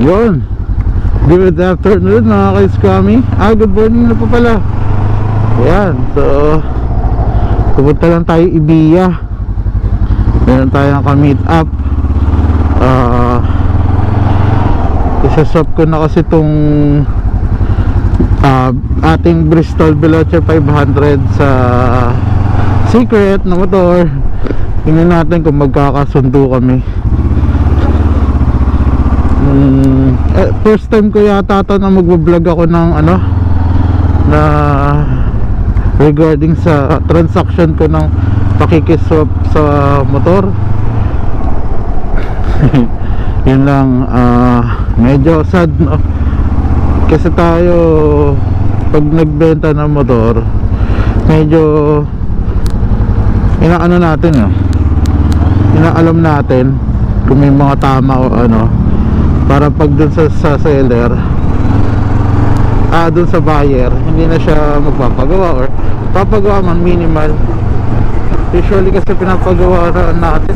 Yun. Good afternoon mga ka-Scammy. Good morning na po pala. Ayan. So pupunta lang tayo Ibiya. Meron tayong ka-meet up. Isaswap ko na kasi itong ating Bristol Veloce 500 sa Secret na motor. Tingnan natin kung magkakasundo kami. First time ko yata ito na magbablog ako ng na regarding sa transaction ko ng pakikiswap sa motor. Yun lang, medyo sad, no? Kasi tayo pag nagbenta ng motor, medyo inaano natin, inaalam natin kung may mga tama o para pag dun sa seller, dun sa buyer, hindi na siya magpapagawa or papagawa man minimal. Usually kasi pinapagawa natin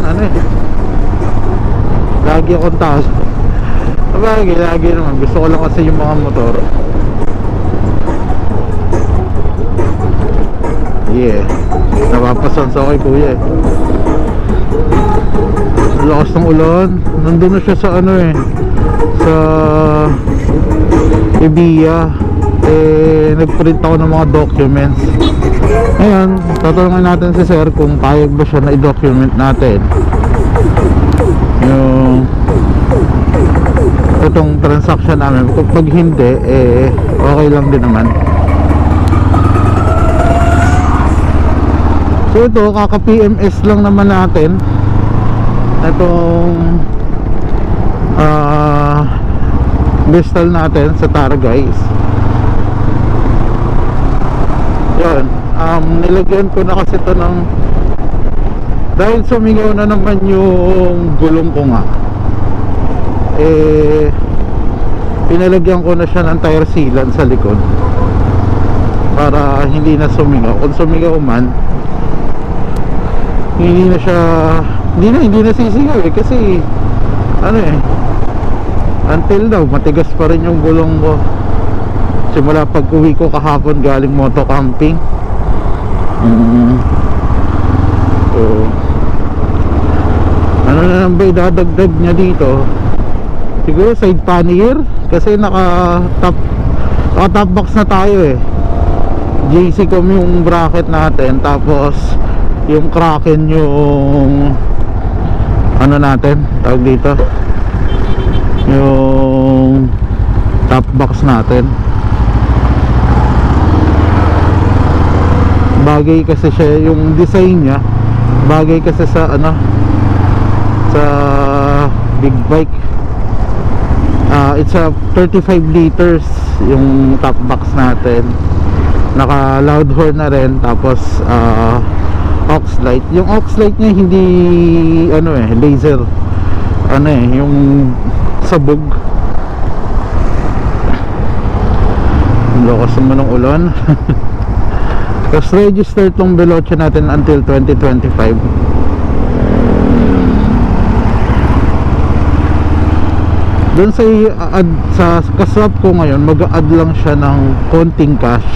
lagi akong taas. Lagi naman gusto ko lang kasi yung mga motor. Napapasan sa kay kuya lakas ng ulan. Nandun na siya sa sa Ibiya. Nagprint ako ng mga documents. Ngayon tatanungin natin si sir kung payag ba siya na i-document natin yung itong transaction namin. Pag hindi, okay lang din naman. So ito, kaka PMS lang naman natin itong Bristol natin sa Targais. Yan, nilagyan ko na kasi ito ng, dahil sumingaw na naman yung gulong ko nga, pinalagyan ko na siya ng tire sealant sa likod para hindi na sumingaw. Kung sumingaw man, hindi na siya, hindi na sisingaw kasi until now matigas pa rin yung gulong ko simula pag uwi ko kahapon galing moto camping. So ano na lang ba idadagdag niya dito? Siguro side pannier kasi naka top box na tayo JC com yung bracket natin, tapos yung Kraken yung natin tawag dito, yung top box natin. Bagay kasi siya, yung design niya bagay kasi sa sa big bike. It's a 35 liters yung top box natin, naka loud horn na rin, tapos aux light. Yung aux light niya hindi laser, yung sabog. Lakas naman ng ulan. Tapos register tong Veloce natin until 2025. Doon sa kaswap ko ngayon, mag-add lang siya ng konting cash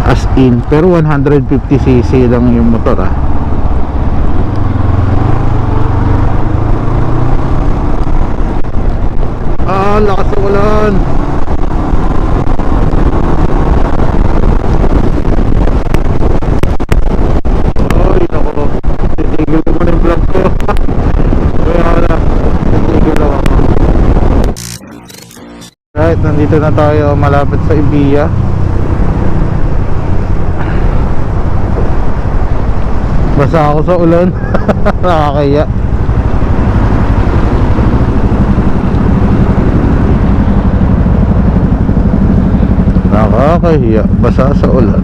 as in, pero 150cc lang yung motor lakas ng ulan. Ay nako, titigil ko muna yung vlog ko. Kaya titigil lang ako. Right, nandito na tayo malapit sa Ibiya. Basa ako sa ulan. Nakakaya. Nakakahiya, basa sa ulan.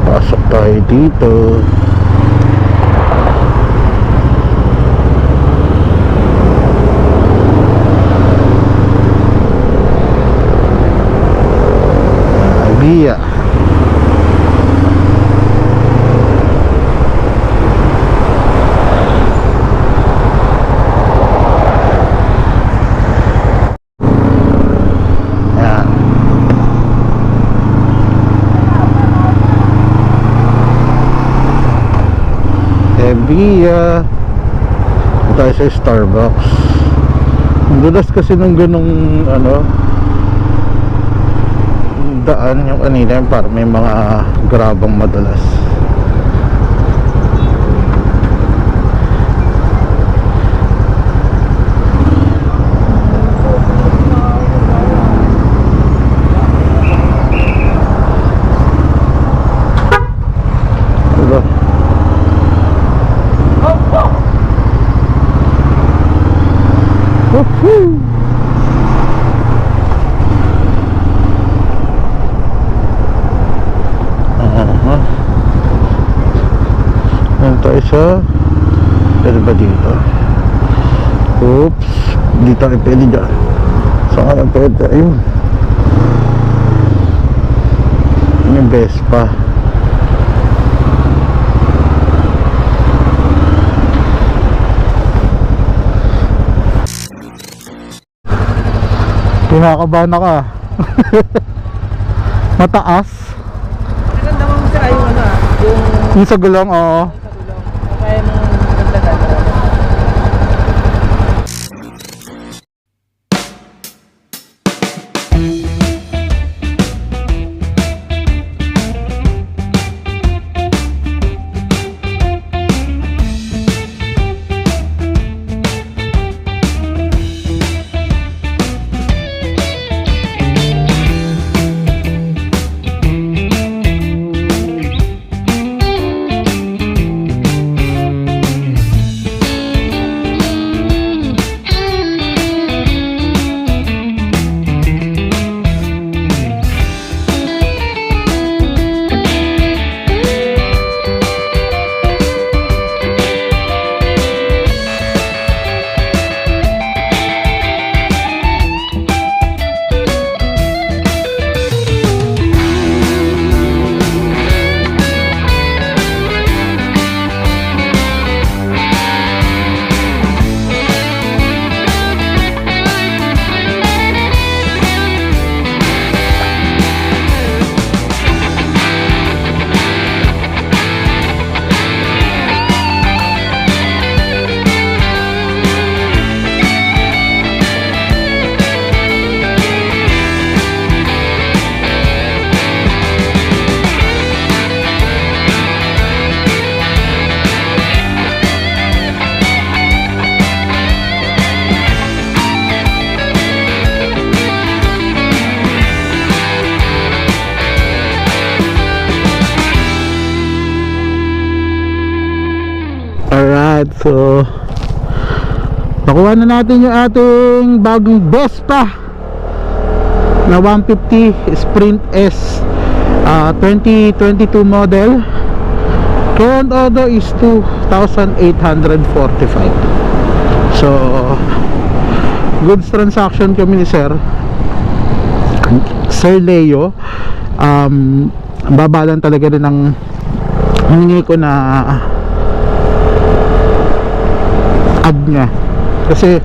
Pasok tayo dito. Via. Yan. Via. Tayo sa Starbucks. Ang dulas kasi nung ganung ano daan yung kanina, yung parang may mga grabang madulas. Diba? Woohoo! Ayan tayo sa pwede ba dito? Oops, dito tayo pwede dyan. Saan kaya pwede? Ayun, yung Vespa. Kinakabahan ako ah. Mataas. Maganda mo sir, yung ano Yung sa gulong, oo. kaya mo nagdagan. Alright, so nakuha na natin yung ating bagong Vespa na 150 Sprint S 2022 model. Current order is 2,845. So goods transaction kami ni Sir Leo. Babalan talaga rin ng hiningi ko na ad niya, kasi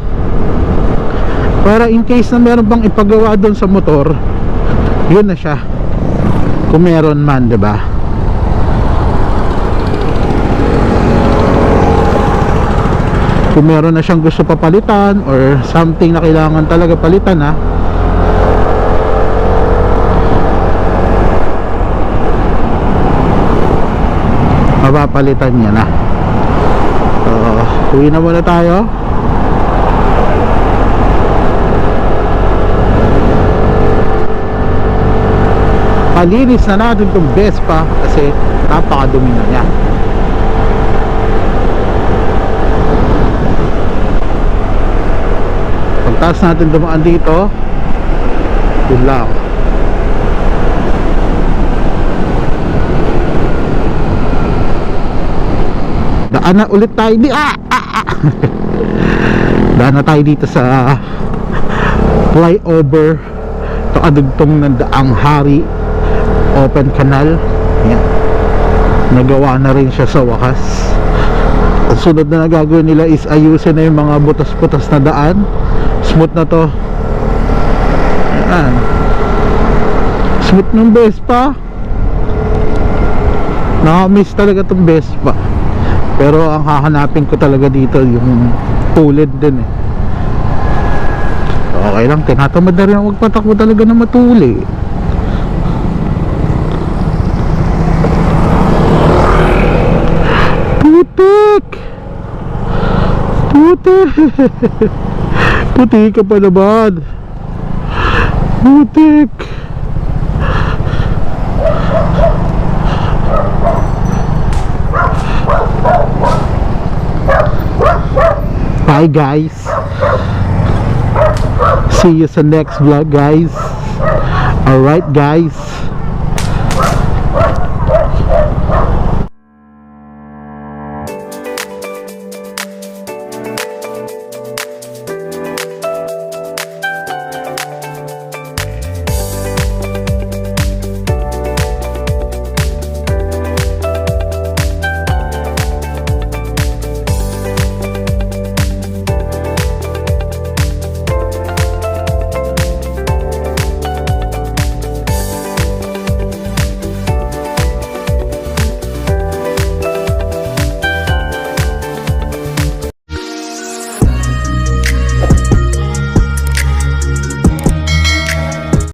para in case na meron bang ipagawa doon sa motor, yun na siya, kung meron man, diba? Kung meron na siyang gusto papalitan or something na kailangan talaga palitan, ha, mapapalitan niya na. Uwi na muna tayo. Palinis na natin itong Vespa kasi napakadumi na niya. Pagtaas natin dumaan dito, yun lang. Daan na ulit tayo daan na tayo dito sa flyover, ito kadugtong ng Daang Hari open canal. Yan. Nagawa na rin siya sa wakas. At sunod na gagawin nila is ayusin na yung mga butas-butas na daan. Smooth na to. Yan. Smooth ng Vespa. Nakamiss talaga tong Vespa. Pero ang hahanapin ko talaga dito yung tulid din eh. Okay lang, tinatamad na rin ako magpatakbo talaga na matuli. Putik! Putik! Putik ka pa naman. Putik! Bye guys. See you sa next vlog guys. Alright guys.